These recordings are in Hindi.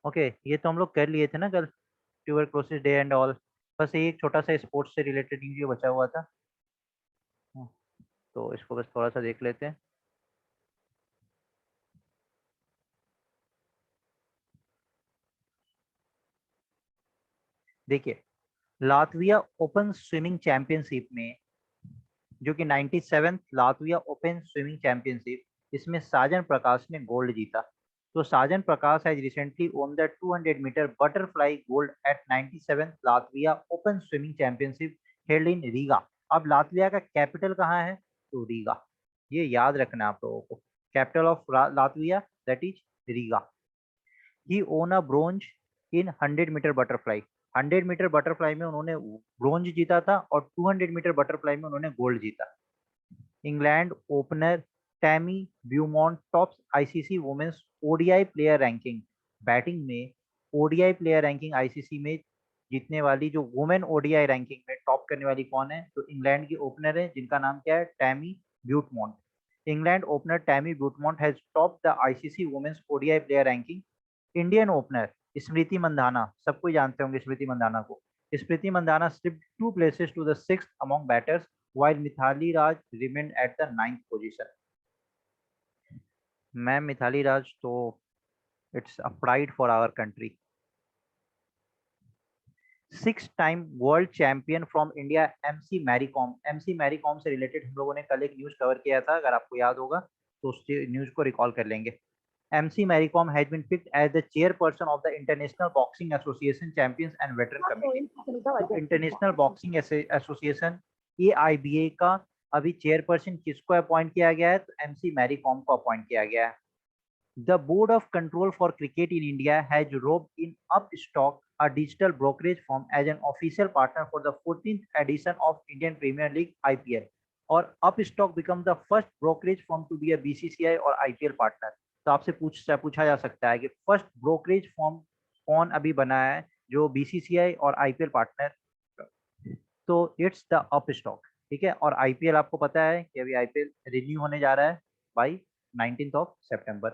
ओके, ये तो हम लोग कर लिए थे ना कल, ट्यूबरक्लोसिस डे एंड ऑल। बस एक छोटा सा स्पोर्ट्स से रिलेटेड वीडियो बचा हुआ था। हाँ, तो इसको बस थोड़ा सा देख लेते हैं। देखिए, लातविया ओपन स्विमिंग चैंपियनशिप में, जो कि 97th Latvia open swimming championship, इसमें साजन प्रकाश ने गोल्ड जीता। तो Sajan Prakash has recently won the 200 metre butterfly gold at 97th Latvia open swimming championship held in Riga. अब लातविया का कैपिटल कहाँ है? तो रीगा। ये याद रखना है आप लोगों को। Capital of Latvia that is Riga. He won a bronze in 100 metre butterfly. 100 metre butterfly में उन्होंने ब्रोंज जीता था और 200 मीटर बटरफ्लाई में उन्होंने गोल्ड जीता। England opener Tammy Beaumont tops ICC women's ODI player ranking. Batting में ओडीआई प्लेयर रैंकिंग आईसीसी में जीतने वाली, जो वुमेन ओडीआई रैंकिंग में टॉप करने वाली कौन है? तो इंग्लैंड की ओपनर है जिनका नाम क्या है? Tammy Beaumont. England opener Tammy Beaumont has top the ICC women's ODI player ranking. Indian opener Smriti Mandhana, सबको जानते होंगे स्मृति मंधाना को। Smriti Mandhana slipped 2 places to the sixth among batters, while Mithali Raj remained at the ninth position. Ma'am Mithali Raj तो it's a pride for our country. 6 time world champion from India MC Mary Kom. MC Mary Kom से रिलेटेड हम लोगों ने कल एक न्यूज कवर किया था, अगर आपको याद होगा तो उस न्यूज को रिकॉल कर लेंगे। MC Maricom has been picked as the chairperson of the International Boxing Association Champions and Veteran Committee. तो इंटरनेशनल बॉक्सिंग एसोसिएशन AIBA का अभी चेयरपर्सन किसको अपॉइंट किया गया है? तो MC मैरीकॉम को अपॉइंट किया गया है। The Board of Control for Cricket in India has roped in Upstock, a digital brokerage firm, as an official partner for the 14th edition of Indian Premier League (IPL). और Upstock becomes the first brokerage firm to be a BCCI और IPL partner। तो आपसे पूछा जा सकता है कि फर्स्ट ब्रोकरेज फर्म कौन अभी बना है जो BCCI और IPL पार्टनर? तो इट्स द अपस्टॉक। ठीक है, और IPL आपको पता है कि अभी IPL रिन्यू होने जा रहा है by 19th of September।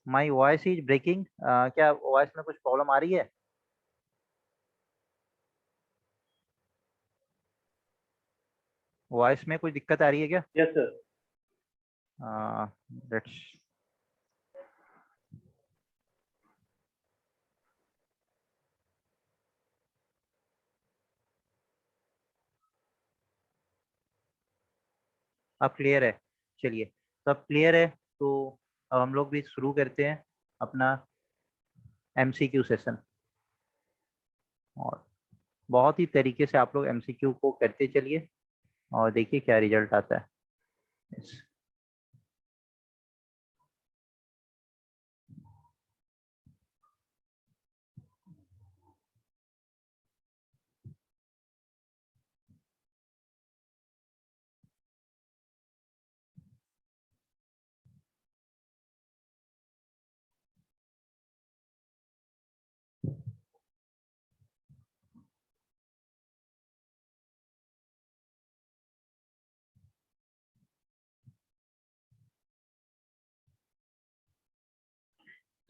My voice is breaking. क्या वॉइस में कुछ प्रॉब्लम आ रही है? वॉइस में कुछ दिक्कत आ रही है क्या? Yes sir. लेट्स अब क्लियर है? चलिए, तो अब क्लियर है तो अब हम लोग भी शुरू करते हैं अपना MCQ सेशन। और बहुत ही तरीके से आप लोग MCQ को करते चलिए और देखिए क्या रिजल्ट आता है। Yes.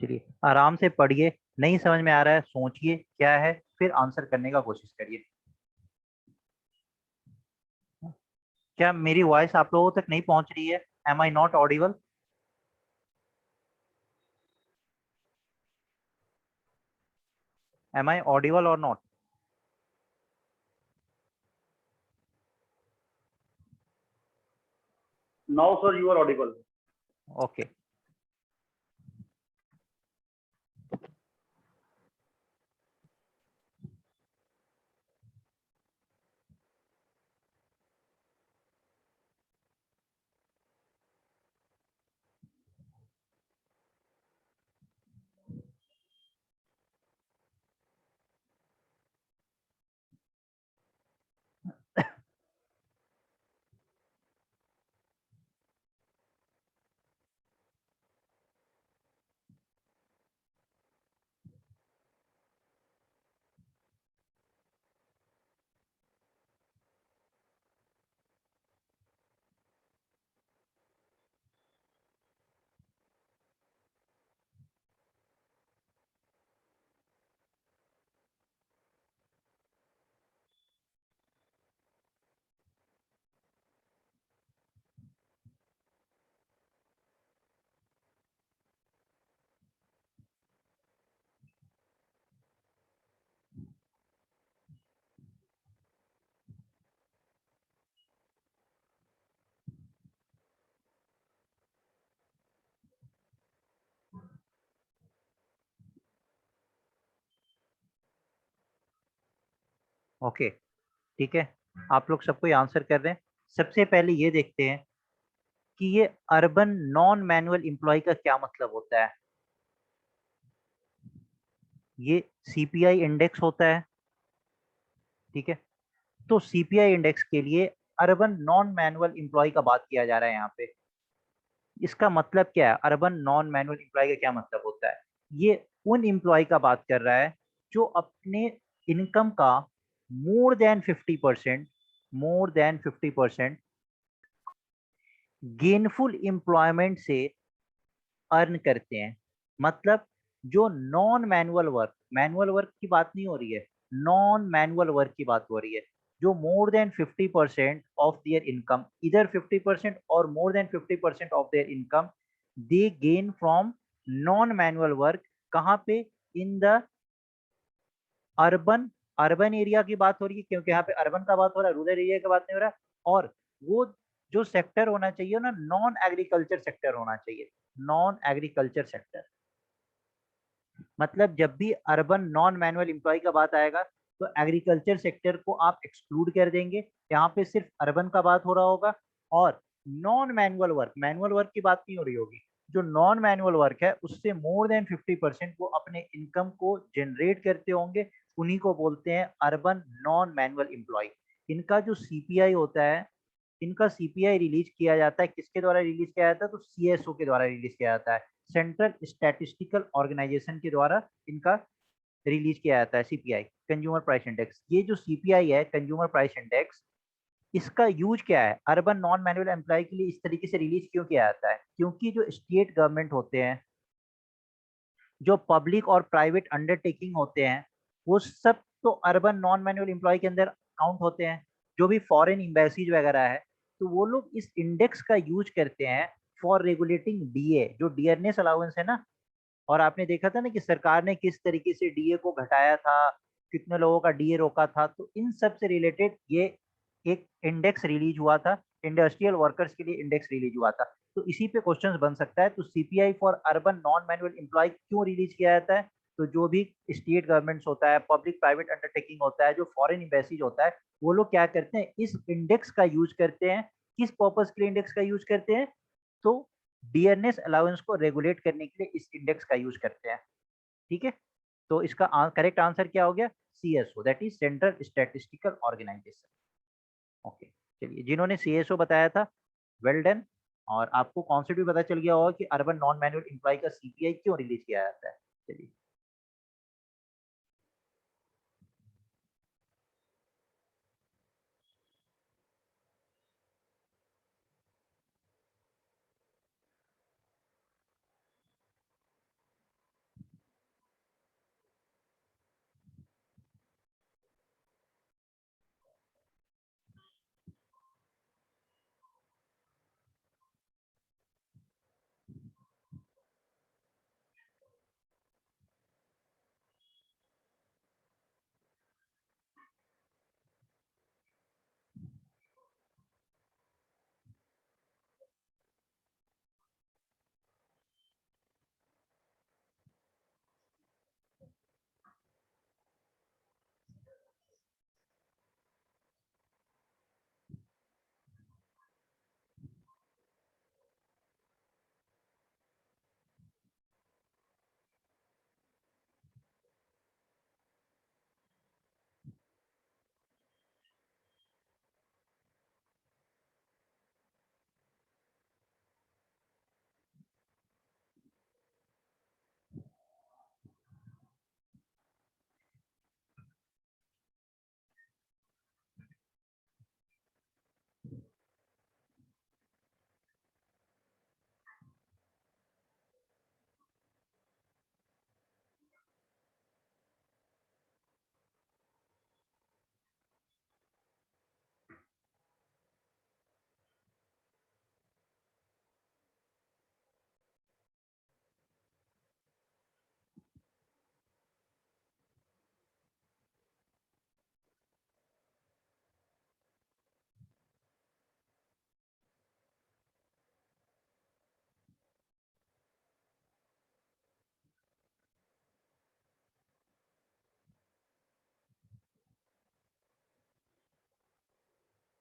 चलिए, आराम से पढ़िए, नहीं समझ में आ रहा है सोचिए क्या है, फिर आंसर करने का कोशिश करिए। क्या मेरी वॉइस आप लोगों तक नहीं पहुंच रही है? Am I not audible? Am I audible और not? Now sir you are audible. Okay. Okay, ठीक है, आप लोग सब कोई आंसर कर रहे हैं। सबसे पहले ये देखते हैं कि ये अर्बन नॉन मैनुअल एम्प्लॉय का क्या मतलब होता है। ये सीपीआई इंडेक्स होता है, ठीक है। तो सीपीआई इंडेक्स के लिए अर्बन नॉन मैनुअल एम्प्लॉय का बात किया जा रहा है यहाँ पे। इसका मतलब क्या है, अर्बन नॉन मैनुअल एम्प्लॉय का क्या मतलब होता है? ये उन एम्प्लॉय का बात कर रहा है जो अपने इनकम का more than 50%, more than 50% gainful employment से अर्न करते हैं। मतलब जो नॉन मैनुअल वर्क की बात नहीं हो रही है, नॉन मैनुअल वर्क की बात हो रही है। जो more than 50% of their income, इधर 50% और more than 50% of their income they gain from non manual work. कहाँ पे? In the urban, urban area की बात हो रही है क्योंकि यहाँ पे अर्बन का बात हो रहा है, रूरल एरिया की बात नहीं हो रहा है। और वो जो सेक्टर होना चाहिए ना, नॉन एग्रीकल्चर सेक्टर होना चाहिए, नॉन एग्रीकल्चर सेक्टर। मतलब जब भी अर्बन नॉन मैनुअल एम्प्लॉय का बात आएगा तो एग्रीकल्चर सेक्टर को आप एक्सक्लूड कर देंगे, यहाँ पे सिर्फ अर्बन का बात हो रहा होगा। और नॉन मैनुअल वर्क की बात नहीं हो रही होगी। जो नॉन मैनुअल वर्क है उससे मोर देन 50% वो अपने इनकम को जनरेट करते होंगे, उन्हीं को बोलते हैं अर्बन नॉन मैनुअल एम्प्लॉय। इनका जो सीपीआई होता है, इनका सीपीआई रिलीज किया जाता है, किसके द्वारा रिलीज किया जाता है? तो सीएसओ के द्वारा रिलीज किया जाता है, सेंट्रल स्टैटिस्टिकल ऑर्गेनाइजेशन के द्वारा इनका रिलीज किया जाता है सीपीआई, कंज्यूमर प्राइस इंडेक्स। ये जो सीपीआई है, कंज्यूमर प्राइस इंडेक्स, इसका यूज क्या है? अर्बन नॉन मैनुअल एम्प्लॉय के लिए इस तरीके से रिलीज क्यों किया जाता है? क्योंकि जो स्टेट गवर्नमेंट होते हैं, जो पब्लिक और प्राइवेट अंडरटेकिंग होते हैं, वो सब तो अर्बन नॉन मैनुअल एम्प्लॉय के अंदर काउंट होते हैं। जो भी फॉरेन एम्बेसीज वगैरह है, तो वो लोग इस इंडेक्स का यूज करते हैं फॉर रेगुलेटिंग डीए, जो डियरनेस अलाउंस है ना। और आपने देखा था ना कि सरकार ने किस तरीके से डीए को घटाया था, कितने लोगों का डीए रोका था। तो इन सब से रिलेटेड ये एक इंडेक्स रिलीज हुआ था, इंडस्ट्रियल वर्कर्स के लिए इंडेक्स रिलीज हुआ था। तो इसी पे क्वेश्चंस बन सकता है। तो CPI for urban non manual employ क्यों रिलीज किया जाता है? तो जो भी स्टेट गवर्नमेंट्स होता है, पब्लिक प्राइवेट अंडरटेकिंग होता है, जो फॉरेन एम्बेसीज होता है, वो लोग क्या करते हैं? इस इंडेक्स का यूज करते हैं। किस पर्पज के लिए इंडेक्स का यूज करते हैं? तो डियरनेस अलाउंस को रेगुलेट करने के लिए इस इंडेक्स का यूज करते हैं, ठीक है। तो इसका करेक्ट आंसर क्या हो गया? CSO, that is central statistical organisation. Okay, चलिए, जिन्होंने सीएसओ बताया था, वेल डन। और आपको कॉन्सेप्ट भी पता चल गया होगा कि अर्बन नॉन मैनुअल एम्प्लॉय का सीपीआई क्यों रिलीज किया जाता है। चलिए,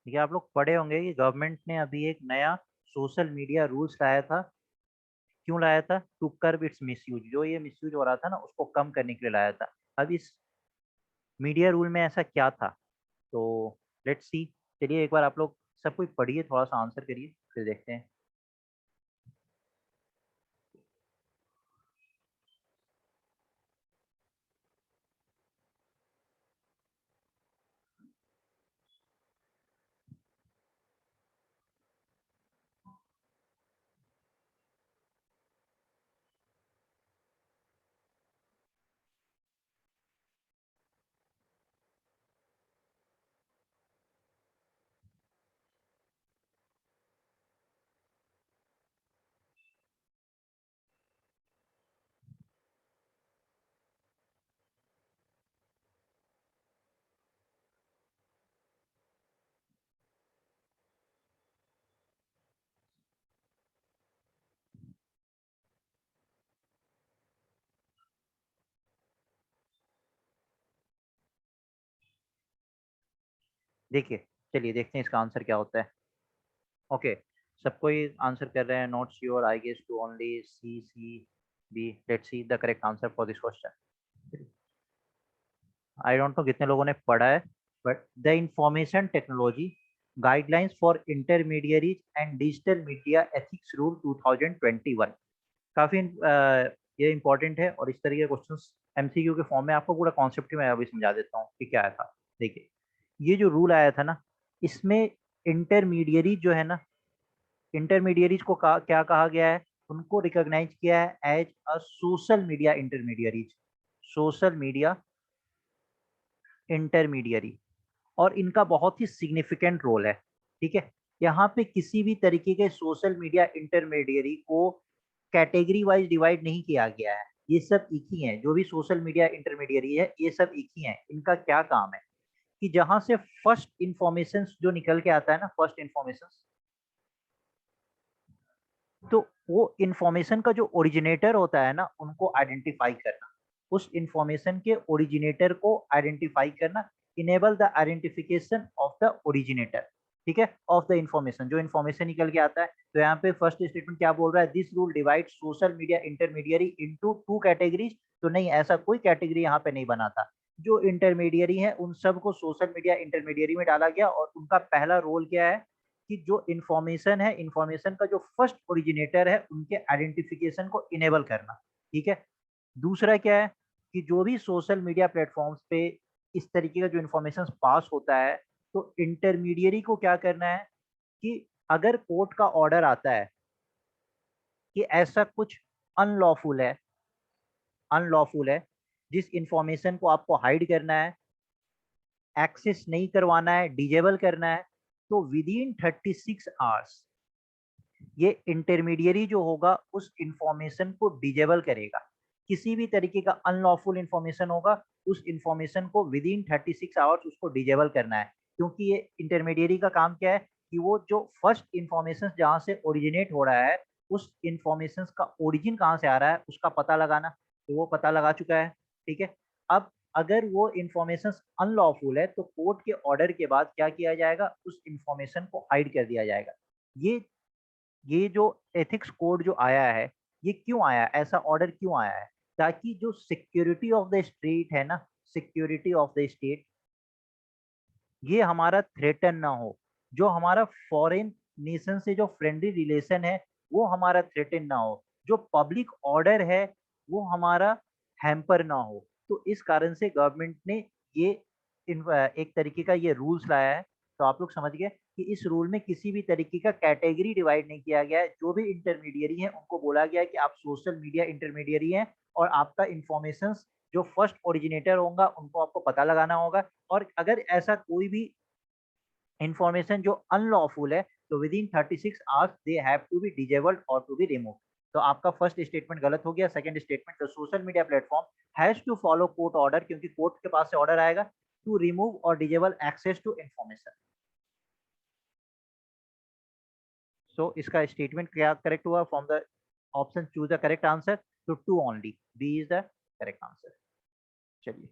ठीक है, आप लोग पढ़े होंगे कि गवर्नमेंट ने अभी एक नया सोशल मीडिया रूल्स लाया था। क्यों लाया था? To curb its misuse. जो ये मिसयूज हो रहा था ना, उसको कम करने के लिए लाया था। अब इस मीडिया रूल में ऐसा क्या था? तो लेट्स सी। चलिए एक बार आप लोग सब कुछ पढ़िए, थोड़ा सा आंसर करिए, फिर देखते हैं। देखिए, चलिए देखते हैं इसका आंसर क्या होता है। ओके, सबको ही आंसर कर रहे हैं। Not sure, I guess two only C B. Let's see the correct answer for this question. I don't know कितने लोगों ने पढ़ा है, but the information technology guidelines for intermediaries and digital media ethics rule 2021 काफी ये इंपॉर्टेंट है। और इस तरह के क्वेश्चंस एमसीक्यू के फॉर्म में आपको पूरा कॉन्सेप्ट ही मैं अभी समझा देता हूँ कि क्या आया था। देखिए, ये जो रूल आया था ना, इसमें इंटरमीडियरी जो है ना, इंटरमीडियरीज को क्या कहा गया है? उनको रिकॉग्नाइज किया है as a social media intermediaries. Social media intermediary. और इनका बहुत ही सिग्निफिकेंट रोल है। ठीक है, यहाँ पे किसी भी तरीके के सोशल मीडिया इंटरमीडियरी को कैटेगरी वाइज डिवाइड नहीं किया गया है। ये सब एक ही हैं। जो भी सोशल मीडिया इंटरमीडियरी है, ये सब एक ही हैं। इनका क्या काम है कि जहां से फर्स्ट इंफॉर्मेशन जो निकल के आता है ना, फर्स्ट इंफॉर्मेशन, तो वो इंफॉर्मेशन का जो ओरिजिनेटर होता है ना, उनको आइडेंटिफाई करना। उस इंफॉर्मेशन के ओरिजिनेटर को आइडेंटिफाई करना। Enable the identification of the originator. ठीक है, ऑफ द इंफॉर्मेशन, जो इंफॉर्मेशन निकल के आता है। तो यहाँ पे फर्स्ट स्टेटमेंट क्या बोल रहा है? This rule divide social media intermediary into two categories. तो नहीं, ऐसा कोई कैटेगरी यहाँ पे नहीं बना था। जो इंटरमीडियरी है उन सबको सोशल मीडिया इंटरमीडियरी में डाला गया। और उनका पहला रोल क्या है कि जो इन्फॉर्मेशन है, इन्फॉर्मेशन का जो फर्स्ट ओरिजिनेटर है, उनके आइडेंटिफिकेशन को इनेबल करना। ठीक है। दूसरा क्या है कि जो भी सोशल मीडिया प्लेटफॉर्म्स पे इस तरीके का जो इन्फॉर्मेशन पास होता है, तो इंटरमीडियरी को क्या करना है कि अगर कोर्ट का ऑर्डर आता है कि ऐसा कुछ अनलॉफुल है, अनलॉफुल है, जिस इंफॉर्मेशन को आपको हाइड करना है, एक्सेस नहीं करवाना है, डिजेबल करना है, तो विद इन 36 आवर्स ये इंटरमीडियरी जो होगा उस इंफॉर्मेशन को डिजेबल करेगा। किसी भी तरीके का अनलॉफुल इंफॉर्मेशन होगा, उस इंफॉर्मेशन को विद इन 36 आवर्स उसको डिजेबल करना है। क्योंकि ये इंटरमीडियरी का काम क्या है कि वो जो फर्स्ट इंफॉर्मेशन जहां से ओरिजिनेट हो रहा है, उस इंफॉर्मेशन का ओरिजिन कहाँ से आ रहा है उसका पता लगाना। तो वो पता लगा चुका है। ठीक है। अब अगर वो इंफॉर्मेशन अनलॉफुल है, तो कोर्ट के ऑर्डर के बाद क्या किया जाएगा? उस इंफॉर्मेशन को हाइड कर दिया जाएगा। ये जो एथिक्स कोड जो आया है, ये क्यों आया? ऐसा ऑर्डर क्यों आया है? ताकि जो सिक्योरिटी ऑफ द स्टेट है ना, सिक्योरिटी ऑफ द स्टेट, ये हमारा थ्रेटन ना हो। जो हमारा फॉरेन नेशन से जो फ्रेंडली रिलेशन है, वो हमारा थ्रेटन ना हो। जो पब्लिक ऑर्डर है, वो हमारा हैम्पर ना हो। तो इस कारण से गवर्नमेंट ने ये एक तरीके का ये रूल्स लाया है। तो आप लोग समझ गए कि इस रूल में किसी भी तरीके का कैटेगरी डिवाइड नहीं किया गया है। जो भी इंटरमीडियरी है उनको बोला गया है कि आप सोशल मीडिया इंटरमीडियरी हैं, और आपका इंफॉर्मेशन जो फर्स्ट ओरिजिनेटर होगा उनको आपको पता लगाना होगा। और अगर ऐसा कोई भी इंफॉर्मेशन जो अनलॉफुल है, तो within 36 hours they have to be disabled और टू बी रिमूव। तो आपका फर्स्ट स्टेटमेंट गलत हो गया। Second statement, the social media platform has to follow court order, क्योंकि कोर्ट के पास से ऑर्डर आएगा टू रिमूव और disable access to information. So इसका स्टेटमेंट क्या करेक्ट हुआ? From the option choose the correct answer. तो two only, B is the correct answer. चलिए,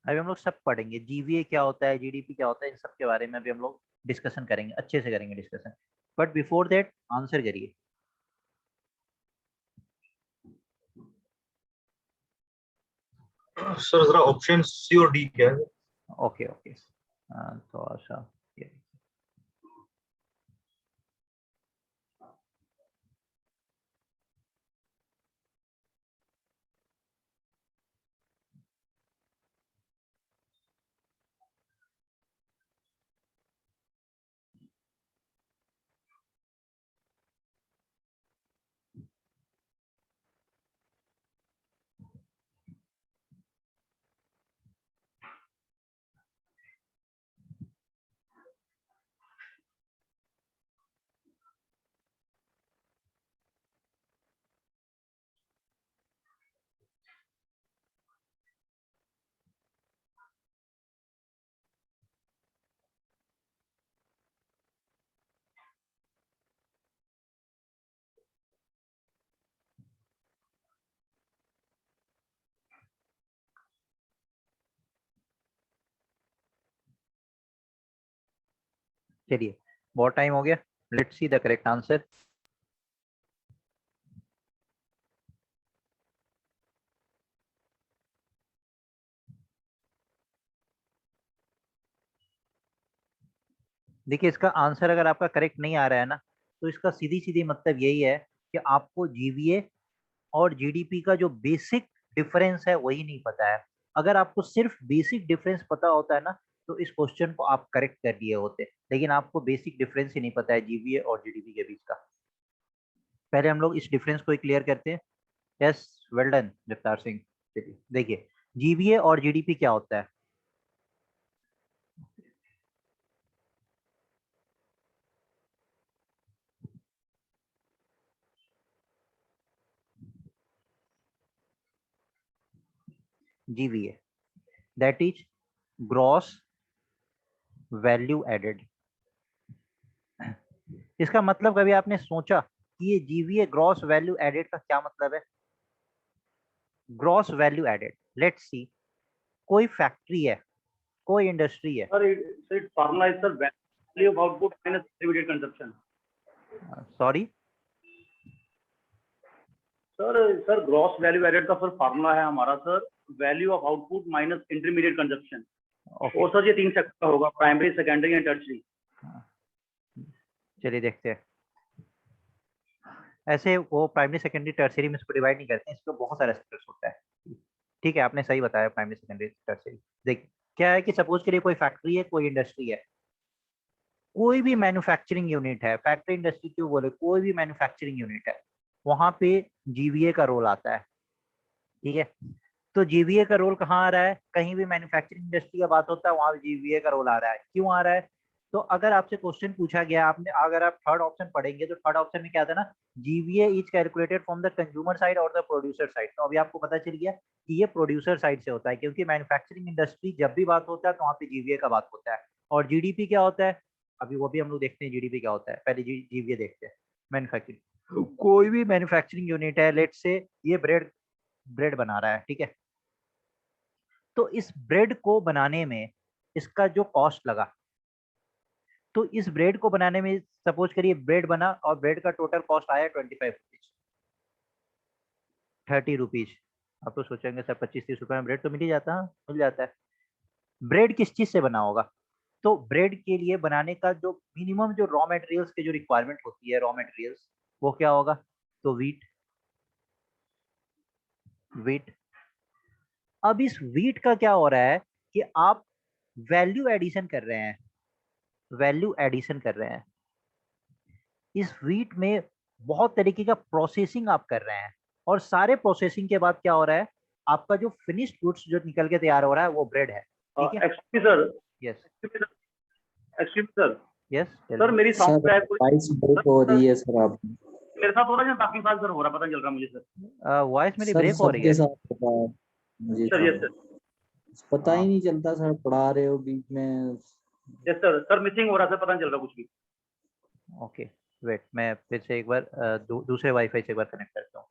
अभी हम लोग सब पढ़ेंगे, जीवीए क्या होता है, जीडीपी क्या होता है, इन सब के बारे में अभी हम लोग डिस्कशन करेंगे, अच्छे से करेंगे discussion. But before that answer करिए। सर जरा ऑप्शन सी और डी क्या है? ओके ओके, थोड़ा सा ये। चलिए, बहुत टाइम हो गया, let's see the correct answer. देखिए, इसका आंसर अगर आपका करेक्ट नहीं आ रहा है ना, तो इसका सीधी सीधी मतलब यही है कि आपको जीवीए और जीडीपी का जो बेसिक डिफरेंस है वही नहीं पता है। अगर आपको सिर्फ बेसिक डिफरेंस पता होता है ना, तो इस क्वेश्चन को आप करेक्ट कर दिए होते, लेकिन आपको बेसिक डिफरेंस ही नहीं पता है जीवीए और जीडीपी के बीच का। पहले हम लोग इस डिफरेंस को क्लियर करते हैं। Yes, well done Jagtar Singh. चलिए देखिए, जीवीए और जीडीपी क्या होता है। GVA that is gross value added. इसका मतलब कभी आपने सोचा कि ये जीवीए ग्रॉस वैल्यू एडेड का क्या मतलब है? Gross value added, let's see, कोई फैक्ट्री है, कोई इंडस्ट्री है। Sir, its formula is the value of output minus intermediate consumption. Sorry sir gross value added का सर फार्मूला है हमारा sir, value of output minus intermediate consumption. और सर ये 3 सेक्टर का होगा, प्राइमरी, सेकेंडरी एंड टर्शरी। चलिए देखते हैं। ऐसे वो प्राइमरी सेकेंडरी टर्सरी में इसको डिवाइड नहीं करते हैं, इसको बहुत सारे सेक्टर्स होता है। ठीक है, आपने सही बताया, प्राइमरी सेकेंडरी टर्सरी। देख, क्या है कि सपोज के लिए कोई फैक्ट्री है, कोई इंडस्ट्री है, कोई भी मैन्युफैक्चरिंग यूनिट है, फैक्ट्री इंडस्ट्री क्यों बोले, कोई भी मैन्युफैक्चरिंग यूनिट है, वहां पे जीवीए का रोल आता है। ठीक है, तो जीवीए का रोल कहाँ आ रहा है? कहीं भी मैन्युफैक्चरिंग इंडस्ट्री का बात होता है वहां जीवीए का रोल आ रहा है। क्यों आ रहा है? तो अगर आपसे क्वेश्चन पूछा गया, आपने अगर आप थर्ड ऑप्शन पढ़ेंगे तो थर्ड ऑप्शन में क्या था ना, GVA is calculated from the consumer side और द प्रोड्यूसर साइड। तो अभी आपको पता चल गया कि ये प्रोड्यूसर साइड से होता है, क्योंकि मैन्युफैक्चरिंग इंडस्ट्री जब भी बात होता है तो वहाँ पे जीवीए का बात होता है। और जीडीपी क्या होता है, अभी वो भी हम लोग देखते हैं जीडीपी क्या होता है। पहले जीवीए देखते हैं। मैन्युफैक्चरिंग, कोई भी मैन्युफैक्चरिंग यूनिट है, लेट से ये ब्रेड ब्रेड बना रहा है, ठीक है, तो इस ब्रेड को बनाने में इसका जो कॉस्ट लगा, तो इस ब्रेड को बनाने में सपोज करिए ब्रेड बना और ब्रेड का टोटल कॉस्ट आया 25 रुपीज, 30 रुपीज। आप तो सोचेंगे सर 25-30 रुपए में ब्रेड तो मिल ही जाता है। मिल जाता है। ब्रेड किस चीज से बना होगा? तो ब्रेड के लिए बनाने का जो मिनिमम जो रॉ मटेरियल्स की जो रिक्वायरमेंट होती है, रॉ मटेरियल्स, वो क्या होगा? तो वीट। वीट। अब इस वीट का क्या हो रहा है कि आप वैल्यू एडिशन कर रहे हैं, वैल्यू एडिशन कर रहे हैं। इस वीट में बहुत तरीके का प्रोसेसिंग आप कर रहे हैं, और सारे प्रोसेसिंग के बाद क्या हो रहा है, आपका जो फिनिश्ड गुड्स जो निकल के तैयार हो रहा है वो ब्रेड है। ठीक है। Actually sir, yes actually sir, yes sir मेरी सर साउंड है वॉइस ब्रेक हो रही है सर आप। मेरे साथ हो रहा है, बाकी साल सर हो रहा, पता नहीं चल रहा मुझे सर। वॉइस मेरी सर ब्रेक हो रही सबके है। साथ पता है मुझे सर यस तो। सर, पता हाँ, ही नहीं चलता सर, पढ़ा रहे हो बीच में। यस सर, सर मिसिंग हो रहा सर, पता नहीं चल रहा कुछ भी। ओके, वेट, मैं फिर से एक बार दूसरे वाईफाई से एक बार कनेक्ट करता हूँ।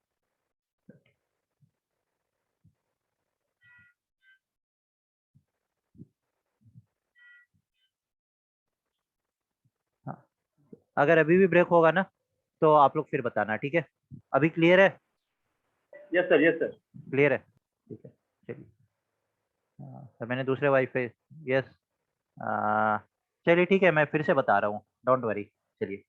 अगर अभी भी ब्रेक होगा ना तो आप लोग फिर बताना, ठीक है? अभी क्लियर है? Yes sir, yes sir. Clear है, ठीक है, चलिए। तो मैंने दूसरे वाईफाई, यस, चलिए ठीक है, मैं फिर से बता रहा हूँ, डोंट वरी। चलिए,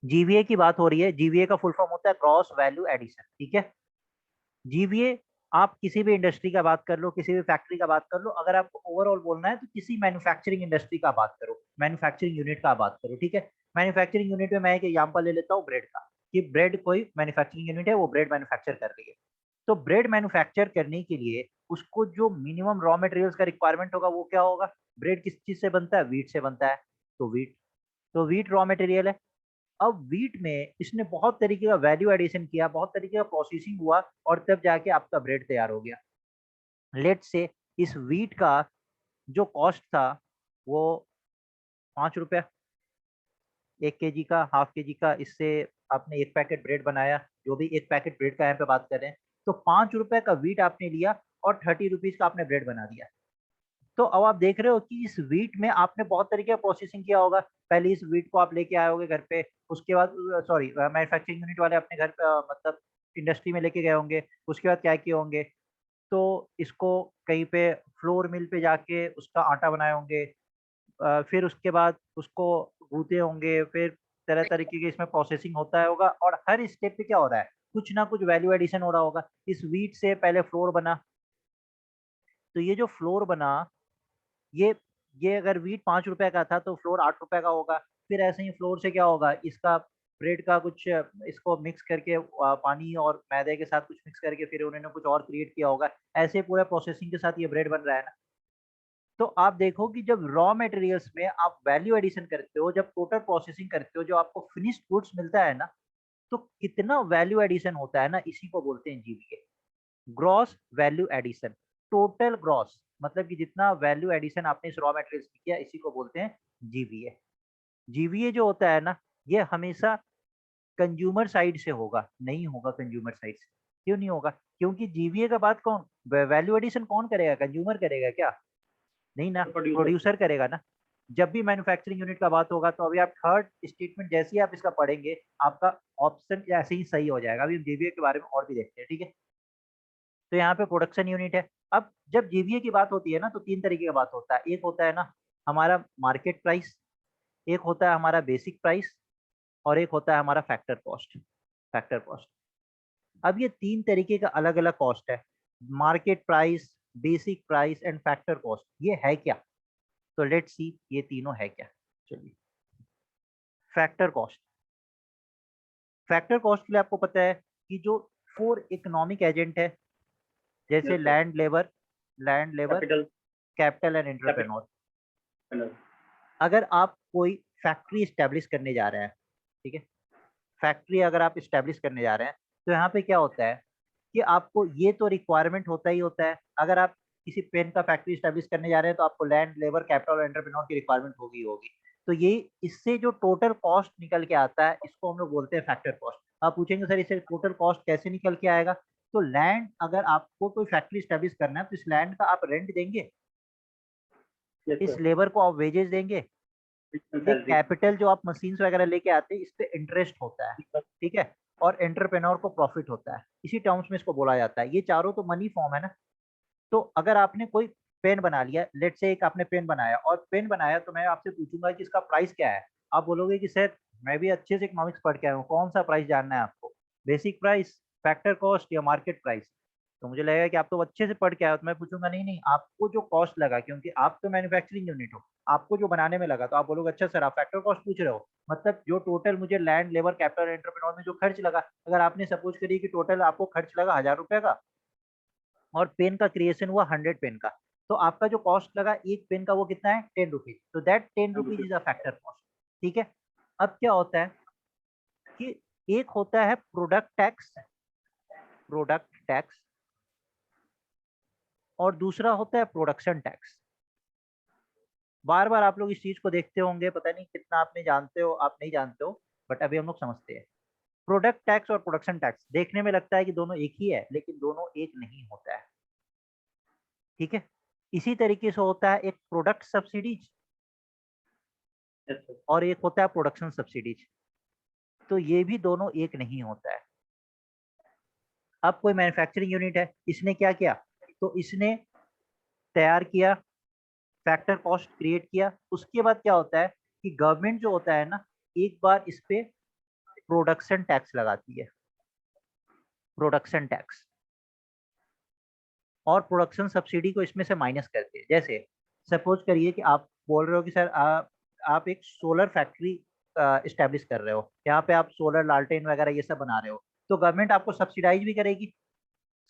जीवीए की बात हो रही है। जीवीए का फुल फॉर्म होता है ग्रॉस वैल्यू एडिशन, ठीक है? जीवीए, आप किसी भी इंडस्ट्री का बात कर लो, किसी भी फैक्ट्री का बात कर लो, अगर आपको ओवरऑल बोलना है तो किसी मैन्युफैक्चरिंग इंडस्ट्री का बात करो, मैन्युफैक्चरिंग यूनिट का बात करो, ठीक है? मैन्युफैक्चरिंग यूनिट में मैं एक एग्जांपल ले लेता हूँ ब्रेड का, कि ब्रेड कोई मैन्युफैक्चरिंग यूनिट है, वो ब्रेड मैन्युफैक्चर कर रही है। तो ब्रेड मैन्युफैक्चर करने के लिए उसको जो मिनिमम रॉ मटेरियल्स का रिक्वायरमेंट होगा वो क्या होगा? ब्रेड किस चीज से बनता है? व्हीट से बनता है, तो व्हीट रॉ मटेरियल है। अब व्हीट में इसने बहुत तरीके का वैल्यू एडिशन किया, बहुत तरीके का प्रोसेसिंग हुआ, और तब जाके आपका ब्रेड तैयार हो गया। लेट से इस व्हीट का जो कॉस्ट था वो 5 रुपया, 1 kg का, हाफ kg का, इससे आपने एक पैकेट ब्रेड बनाया, जो भी एक पैकेट ब्रेड का यहाँ पे बात कर रहे हैं, तो 5 रुपए का व्हीट आपने लिया और 30 रुपीज का आपने ब्रेड बना दिया। तो अब आप देख रहे हो कि इस व्हीट में आपने बहुत तरीके का प्रोसेसिंग किया होगा। पहले इस व्हीट को आप लेके आए होगे घर पे, उसके बाद सॉरी मैन्युफैक्चरिंग यूनिट वाले अपने घर पे मतलब इंडस्ट्री में लेके गए होंगे। उसके बाद क्या किए होंगे? तो इसको कहीं पे फ्लोर मिल पे जाके उसका आटा बनाए होंगे। फिर उसके बाद उसको गूँथे होंगे, फिर तरह तरीके के इसमें प्रोसेसिंग होता है होगा, और हर स्टेप पे क्या हो रहा है? कुछ ना कुछ वैल्यू एडिशन हो रहा होगा। इस व्हीट से पहले फ्लोर बना, तो ये जो फ्लोर बना, ये ये अगर व्हीट 5 रुपए का था तो फ्लोर 8 रुपए का होगा। फिर ऐसे ही फ्लोर से क्या होगा? इसका ब्रेड का कुछ इसको मिक्स करके पानी और मैदे के साथ कुछ मिक्स करके फिर उन्होंने कुछ और क्रिएट किया होगा। ऐसे पूरा प्रोसेसिंग के साथ ये ब्रेड बन रहा है ना। तो आप देखो कि जब रॉ मटेरियल्स में आप वैल्यू एडिशन करते हो, जब टोटल प्रोसेसिंग करते हो, जो आपको फिनिश्ड गुड्स मिलता है ना, तो कितना वैल्यू एडिशन होता है ना, इसी को बोलते हैं GVA, gross value addition. Total gross मतलब कि जितना वैल्यू एडिशन आपने इस रॉ मटेरियल्स में किया, इसी को बोलते हैं जीवीए। जीवीए जो होता है ना, ये हमेशा कंज्यूमर साइड से होगा, नहीं होगा कंज्यूमर साइड से। क्यों नहीं होगा? क्योंकि जीवीए का बात कौन, वैल्यू एडिशन कौन करेगा? कंज्यूमर करेगा क्या? नहीं ना, प्रोड्यूसर। प्रोड्यूसर करेगा ना। जब भी मैन्युफैक्चरिंग यूनिट का बात होगा तो अभी आप थर्ड स्टेटमेंट जैसे ही आप इसका पढ़ेंगे, आपका ऑप्शन ऐसे ही सही हो जाएगा। अभी हम जीवीए के बारे में और भी देखते हैं, ठीक है? तो यहाँ पे प्रोडक्शन यूनिट है। अब जब जीवीए की बात होती है ना, तो 3 तरीके का बात होता है। एक होता है ना हमारा मार्केट प्राइस, एक होता है हमारा बेसिक प्राइस, और एक होता है हमारा फैक्टर कॉस्ट। अब ये 3 तरीके का अलग-अलग कॉस्ट है। Market price, basic price and factor cost, ये है क्या? तो लेट्स सी ये तीनों है क्या। चलिए, फैक्टर कॉस्ट। फैक्टर कॉस्ट के लिए आपको पता है कि जो 4 इकोनॉमिक एजेंट है, जैसे yes sir. Land labour, capital. Capital and entrepreneur. Capital. अगर आप कोई फैक्ट्री स्टैब्लिश करने जा रहे हैं, ठीक है? फैक्ट्री अगर आप स्टैब्लिश करने जा रहे हैं, तो यहाँ पे क्या होता है कि आपको ये तो रिक्वायरमेंट होता ही होता है। अगर आप किसी पेन का फैक्ट्री स्टैब्लिश करने जा रहे हैं तो आपको लैंड, लेबर, कैपिटल और एंटरप्रेन्योर की रिक्वायरमेंट होगी ही होगी। तो ये इससे जो टोटल कॉस्ट निकल के आता है, इसको हम लोग बोलते हैं फैक्टर कॉस्ट। आप पूछेंगे सर इससे टोटल कॉस्ट कैसे निकल के आएगा? तो लैंड, अगर आपको कोई फैक्ट्री स्टैब्लिश करना है तो इस लैंड का आप रेंट देंगे, यस इस सर। लेबर को आप वेजेस देंगे, ये सैलरी। कैपिटल जो आप मशीन्स वगैरह लेके आते हैं इस पे इंटरेस्ट होता है, ठीक है? और एंटरप्रेन्योर को प्रॉफिट होता है। इसी टर्म्स में इसको बोला जाता है। ये चारों तो मनी फॉर्म है ना। तो अगर आपने कोई पेन बना लिया, लेट से एक आपने पेन बनाया, और पेन बनाया तो मैं आपसे पूछूंगा कि इसका प्राइस क्या है? आप बोलोगे कि सर मैं भी अच्छे से इकोनॉमिक्स पढ़ के आया हूँ, कौन सा प्राइस जानना है आपको? बेसिक प्राइस, फैक्टर कॉस्ट या मार्केट प्राइस? तो मुझे लगेगा कि आप तो अच्छे से पढ़ के आए हो, तो मैं पूछूंगा नहीं नहीं, आपको जो कॉस्ट लगा, क्योंकि आप तो मैन्युफैक्चरिंग यूनिट हो, आपको जो बनाने में लगा, तो आप बोलोगे अच्छा सर आप फैक्टर कॉस्ट पूछ रहे हो, मतलब जो टोटल मुझे लैंड, लेबर, कैपिटल, एंटरप्रेन्योर में जो खर्च लगा। अगर आपने सपोज करिए कि टोटल आपको खर्च लगा 1000 रुपए का, और पेन का क्रिएशन हुआ 100 पेन का, तो आपका जो कॉस्ट लगा एक पेन का वो कितना है? 10 रुपीज। तो that 10 rupees is a factor cost, ठीक है? अब क्या होता है कि एक होता है प्रोडक्ट टैक्स और दूसरा होता है प्रोडक्शन टैक्स। बार बार आप लोग इस चीज को देखते होंगे, पता नहीं कितना आपने जानते हो, आप नहीं जानते हो, बट अभी हम लोग समझते हैं। प्रोडक्ट टैक्स और प्रोडक्शन टैक्स देखने में लगता है कि दोनों एक ही है, लेकिन दोनों एक नहीं होता है, ठीक है? इसी तरीके से होता है एक प्रोडक्ट सब्सिडीज Yes, sir. और एक होता है प्रोडक्शन सब्सिडीज। तो ये भी दोनों एक नहीं होता है। अब कोई मैन्युफैक्चरिंग यूनिट है, इसने क्या किया, तो इसने तैयार किया, फैक्टर कॉस्ट क्रिएट किया, उसके बाद क्या होता है कि गवर्नमेंट जो होता है ना, एक बार इस पे प्रोडक्शन टैक्स लगाती है, प्रोडक्शन टैक्स, और प्रोडक्शन सब्सिडी को इसमें से माइनस करते हैं। जैसे सपोज करिए कि आप बोल रहे हो कि सर आप एक सोलर फैक्ट्री इस्टेब्लिश कर रहे हो, यहाँ पे आप सोलर लालटेन वगैरह ये सब बना रहे हो, तो गवर्नमेंट आपको सब्सिडाइज भी करेगी,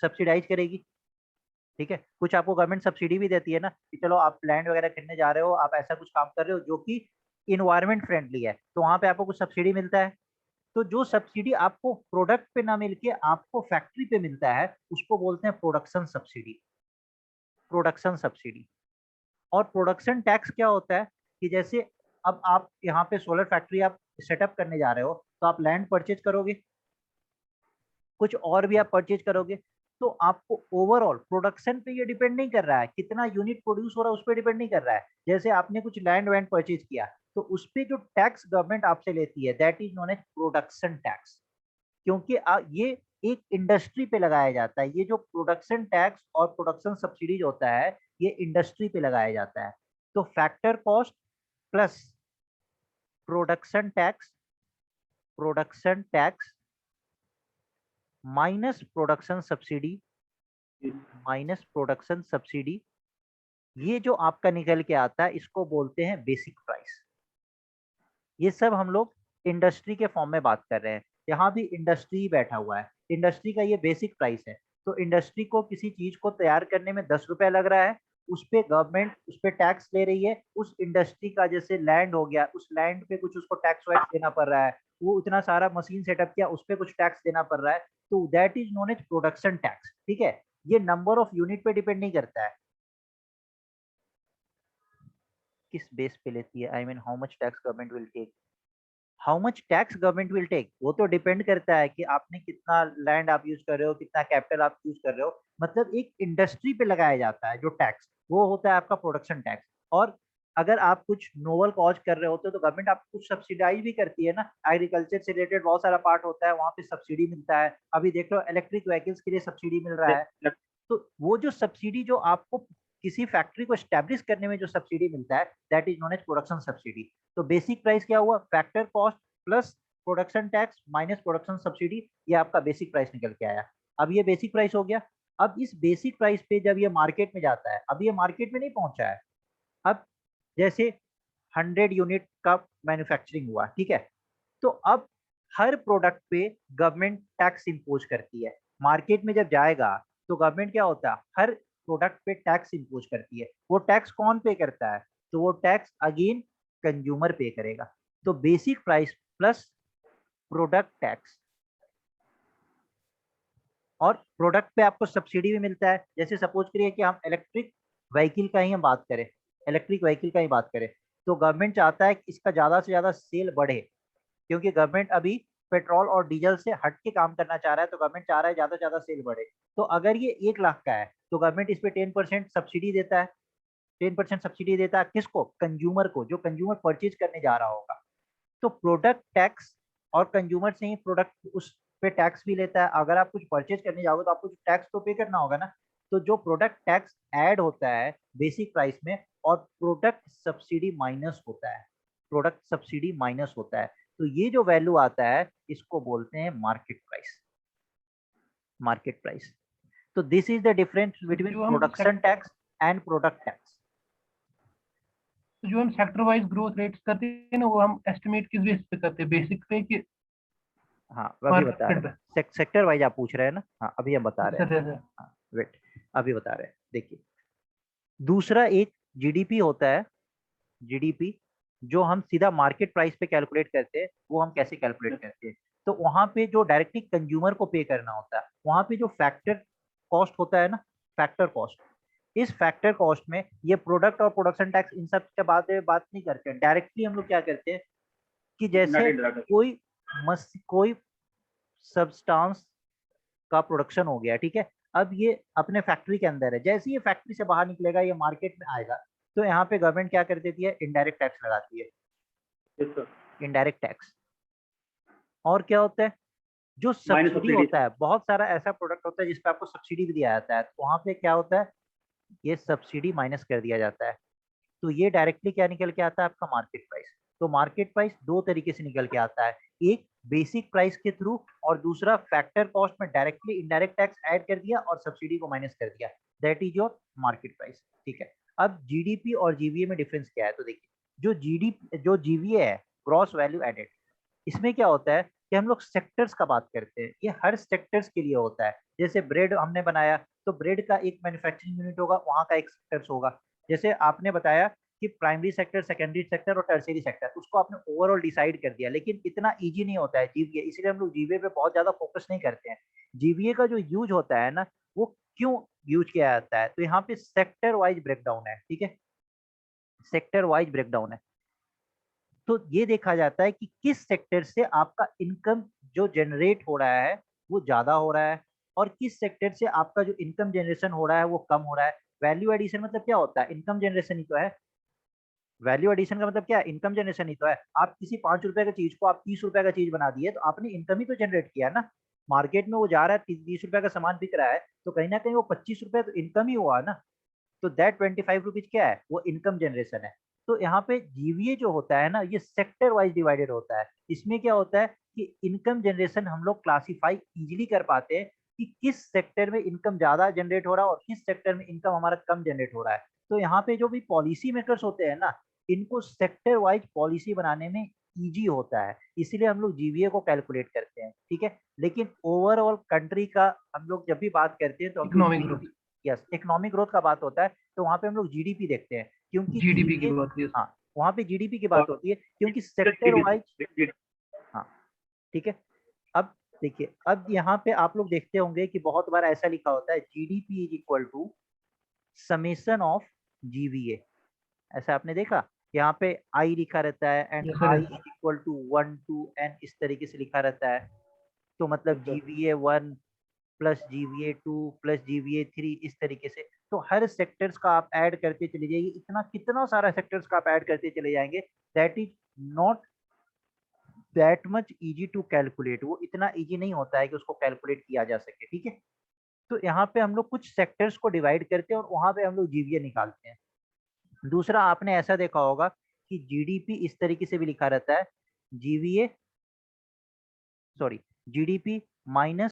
सब्सिडाइज करेगी, ठीक है। कुछ आपको गवर्नमेंट सब्सिडी भी देती है ना, कि चलो आप लैंड वगैरह खरीदने जा रहे हो, आप ऐसा कुछ काम कर रहे हो जो कि इन्वायरमेंट फ्रेंडली है, तो वहां पे आपको कुछ सब्सिडी मिलता है। तो जो सब्सिडी आपको प्रोडक्ट पे ना मिलके आपको फैक्ट्री पे मिलता है, उसको बोलते हैं प्रोडक्शन सब्सिडी, प्रोडक्शन सब्सिडी। और प्रोडक्शन टैक्स क्या होता है कि जैसे अब आप यहाँ पे सोलर फैक्ट्री आप सेटअप करने जा रहे हो, तो आप लैंड परचेज करोगे, कुछ और भी आप परचेज करोगे, तो आपको ओवरऑल प्रोडक्शन पे ये डिपेंड नहीं कर रहा है, कितना यूनिट प्रोड्यूस हो रहा है उस पर डिपेंड नहीं कर रहा है। जैसे आपने कुछ लैंड वैंड परचेज किया, तो उस पे जो टैक्स गवर्नमेंट आपसे लेती है, that is known as production tax, क्योंकि ये एक इंडस्ट्री पे लगाया जाता है। ये जो प्रोडक्शन टैक्स और प्रोडक्शन सब्सिडीज होता है, ये इंडस्ट्री पे लगाया जाता है। तो factor cost plus production tax, production tax minus production subsidy, minus production subsidy, ये जो आपका निकल के आता है इसको बोलते हैं बेसिक प्राइस। ये सब हम लोग इंडस्ट्री के फॉर्म में बात कर रहे हैं, यहाँ भी इंडस्ट्री बैठा हुआ है, इंडस्ट्री का ये बेसिक प्राइस है। तो इंडस्ट्री को किसी चीज को तैयार करने में 10 रुपए लग रहा है, उस पे गवर्नमेंट उस पे टैक्स ले रही है, उस इंडस्ट्री का जैसे लैंड हो गया, उस लैंड पे कुछ उसको टैक्स वैक्स देना पड़ रहा है, वो इतना सारा मशीन सेटअप किया उस पे कुछ टैक्स देना पड़ रहा है, तो that is known as production tax, ठीक है। ये नंबर ऑफ यूनिट पे डिपेंड नहीं करता है, किस बेस पे लेती है, I mean how much tax government will take, how much tax government will take, वो तो डिपेंड करता है कि आपने कितना लैंड आप यूज कर रहे हो, कितना कैपिटल आप यूज कर रहे हो। मतलब एक इंडस्ट्री पे लगाया जाता है जो टैक्स, वो होता है आपका प्रोडक्शन टैक्स। और अगर आप कुछ नोवल कॉज कर रहे होते हो तो गवर्नमेंट आपको कुछ सब्सिडाइज भी करती है ना, एग्रीकल्चर से रिलेटेड बहुत सारा पार्ट होता है, वहां पे सब्सिडी मिलता है। अभी देख लो इलेक्ट्रिक व्हीकल्स के लिए सब्सिडी मिल रहा है, तो वो जो सब्सिडी जो आपको किसी फैक्ट्री को स्टैब्लिश करने में जो सब्सिडी मिलता है, that is known as production subsidy. तो बेसिक प्राइस क्या हुआ, factor cost plus production tax minus production subsidy, ये आपका बेसिक प्राइस निकल के आया। अब ये बेसिक प्राइस हो गया। अब इस बेसिक प्राइस पे जब ये मार्केट में जाता है, अब ये मार्केट में नहीं पहुंचा है, अब जैसे 100 यूनिट का मैन्युफैक्चरिंग हुआ, ठीक है, तो अब हर प्रोडक्ट पे गवर्नमेंट टैक्स इंपोज करती है। मार्केट में जब जाएगा तो गवर्नमेंट क्या होता है, हर प्रोडक्ट पे टैक्स इंपोज करती है। वो टैक्स कौन पे करता है, तो वो टैक्स अगेन कंज्यूमर पे करेगा। तो basic price plus product tax, और प्रोडक्ट पे आपको सब्सिडी भी मिलता है। जैसे सपोज करिए कि हम इलेक्ट्रिक व्हीकल का ही हम बात करें, इलेक्ट्रिक व्हीकल का ही बात करें, तो गवर्नमेंट चाहता है कि इसका ज्यादा से ज्यादा सेल बढ़े, क्योंकि गवर्नमेंट अभी पेट्रोल और डीजल से हट के काम करना चाह रहा है, तो गवर्नमेंट चाह रहा है ज्यादा से ज्यादा सेल बढ़े। तो अगर ये 1 लाख का है तो गवर्नमेंट इस पे 10% सब्सिडी देता है, 10% सब्सिडी देता है किसको, कंज्यूमर को, जो कंज्यूमर परचेज करने जा रहा होगा। तो प्रोडक्ट टैक्स और कंज्यूमर से ही प्रोडक्ट उस पे टैक्स भी लेता है। अगर आप कुछ परचेज करने जाओगे तो आपको टैक्स तो पे करना होगा ना, तो जो प्रोडक्ट टैक्स ऐड होता है बेसिक प्राइस में और प्रोडक्ट सब्सिडी माइनस होता है, प्रोडक्ट सब्सिडी माइनस होता है, तो ये जो वैल्यू आता है इसको बोलते हैं मार्केट प्राइस, मार्केट प्राइस। तो this is the difference between जो हम production tax and product tax. जो हम सेक्टर वाइज ग्रोथ रेट्स करते हैं ना, वो हम एस्टिमेट किस बेस पे करते हैं, बेसिक पे कि हाँ अभी बता मार्केट रहे पे? हैं, सेक्टर वाइज आप पूछ रहे हैं ना, हाँ अभी हम बता रहे हैं। अच्छा, हाँ वेट, अभी बता रहे हैं। देखिए दूसरा एक जीडीपी होता है, जीडीपी जो हम सीधा मार्केट प्राइस पे कैलकुलेट करते हैं, वो हम कैसे कैलकुलेट करते हैं, तो वहां पे जो डायरेक्टली कंज्यूमर को पे करना होता है, वहां पे जो फैक्टर कॉस्ट होता है ना, फैक्टर कॉस्ट, इस फैक्टर कॉस्ट में ये प्रोडक्ट और प्रोडक्शन टैक्स इन सब के बात नहीं करते हैं। डायरेक्टली हम लोग क्या करते हैं कि जैसे कोई सब्सटेंस का प्रोडक्शन हो गया, ठीक है, अब ये अपने फैक्ट्री के अंदर है, जैसे ही ये फैक्ट्री से बाहर निकलेगा, ये मार्केट में आएगा, तो यहाँ पे गवर्नमेंट क्या कर देती है, इनडायरेक्ट टैक्स लगाती है। Yes sir. Indirect tax. और क्या होता है, जो माइनस सब्सिडी सब्सिडी। होता है, बहुत सारा ऐसा प्रोडक्ट होता है जिसपे आपको सब्सिडी भी दिया जाता है, तो वहां पे क्या होता है, ये सब्सिडी माइनस कर दिया जाता है। तो ये डायरेक्टली क्या निकल के आता है, आपका मार्केट प्राइस। तो मार्केट प्राइस दो तरीके से निकल के आता है, एक बेसिक प्राइस के थ्रू, और दूसरा फैक्टर कॉस्ट में डायरेक्टली इनडायरेक्ट टैक्स ऐड कर दिया और सब्सिडी को माइनस कर दिया, that is your market price. ठीक है। अब जीडीपी और जीवीए में डिफरेंस क्या है, तो देखिए, जो जीवीए है, ग्रॉस वैल्यू एडेड, इसमें क्या होता है कि हम लोग सेक्टर्स का बात करते हैं, ये हर सेक्टर्स के लिए होता है। जैसे ब्रेड हमने बनाया, तो ब्रेड का एक मैन्युफैक्चरिंग यूनिट होगा, वहां का एक सेक्टर्स होगा। जैसे आपने बताया कि प्राइमरी सेक्टर, सेकेंडरी सेक्टर और टर्शियरी सेक्टर, उसको आपने ओवरऑल डिसाइड कर दिया, लेकिन इतना इजी नहीं होता है जीवीए, इसलिए हम लोग जीवीए पे बहुत ज्यादा फोकस नहीं करते हैं। जीवीए का जो यूज होता है ना, वो क्यों यूज किया जाता है, तो यहाँ पे सेक्टर वाइज ब्रेकडाउन है। ठीक है, सेक्टर वाइज ब्रेकडाउन है। तो ये देखा जाता है कि किस सेक्टर से आपका इनकम जो जनरेट हो रहा है वो ज्यादा हो रहा है, और किस सेक्टर से आपका जो इनकम जनरेशन हो रहा है वो कम हो रहा है। वैल्यू एडिशन मतलब क्या होता है, इनकम जनरेशन ही तो है। वैल्यू एडिशन का मतलब क्या है, इनकम जनरेशन ही तो है। आप किसी 5 रुपए का चीज को आप 30 रुपए का चीज बना दिए, तो आपने इनकम ही तो जनरेट किया ना। मार्केट में वो जा रहा है, 30 रुपए का सामान बिक रहा है, तो कहीं ना कहीं वो 25 रुपए तो इनकम ही हुआ ना। तो दैट 25 रुपीज क्या है, वो इनकम जनरेशन है। तो यहाँ पे जीवीए जो होता है ना, ये सेक्टर वाइज डिवाइडेड होता है। इसमें क्या होता है कि इनकम जनरेशन हम लोग क्लासीफाई इजीली कर पाते हैं कि किस सेक्टर में इनकम ज्यादा जनरेट हो रहा है और किस सेक्टर में इनकम हमारा कम जनरेट हो रहा है। तो यहाँ पे जो भी पॉलिसी मेकर्स होते हैं ना, इनको सेक्टर वाइज पॉलिसी बनाने में इजी होता है, इसीलिए हम लोग जीवीए को कैलकुलेट करते हैं। ठीक है, लेकिन ओवरऑल कंट्री का हम लोग जब भी बात करते हैं तो हम लोग economic growth, yes, economic growth का बात होता है, तो वहां पे हम लोग जीडीपी देखते हैं, क्योंकि जीडीपी की जीडीपी, बात की। हाँ, वहां पे जीडीपी की बात और होती है क्योंकि सेक्टर वाइज। जीडीपी। हाँ, ठीक है। अब देखिए, अब यहाँ पे आप लोग देखते होंगे कि बहुत बार ऐसा लिखा होता है, GDP is equal to summation of GVA. ऐसा आपने देखा, यहाँ पे आई लिखा रहता है, and Yes, sir, i yes, is sir. Equal to 1 2 n, इस तरीके से लिखा रहता है। तो मतलब अच्छा। GVA 1 plus GVA 2 plus GVA 3, इस तरीके से। तो हर सेक्टर्स का आप ऐड करते चले जाइए, इतना कितना सारा सेक्टर्स का आप ऐड करते चले जाएंगे, that is not that much easy to calculate. वो इतना इजी नहीं होता है कि उसको कैलकुलेट किया जा सके। ठीक है, तो यहाँ पे हम लोग कुछ सेक्टर्स को डिवाइड करते हैं और वहां पे हम लोग जीवीए निकालते हैं। दूसरा, आपने ऐसा देखा होगा कि जीडीपी इस तरीके से भी लिखा रहता है, जीवीए, सॉरी, जीडीपी माइनस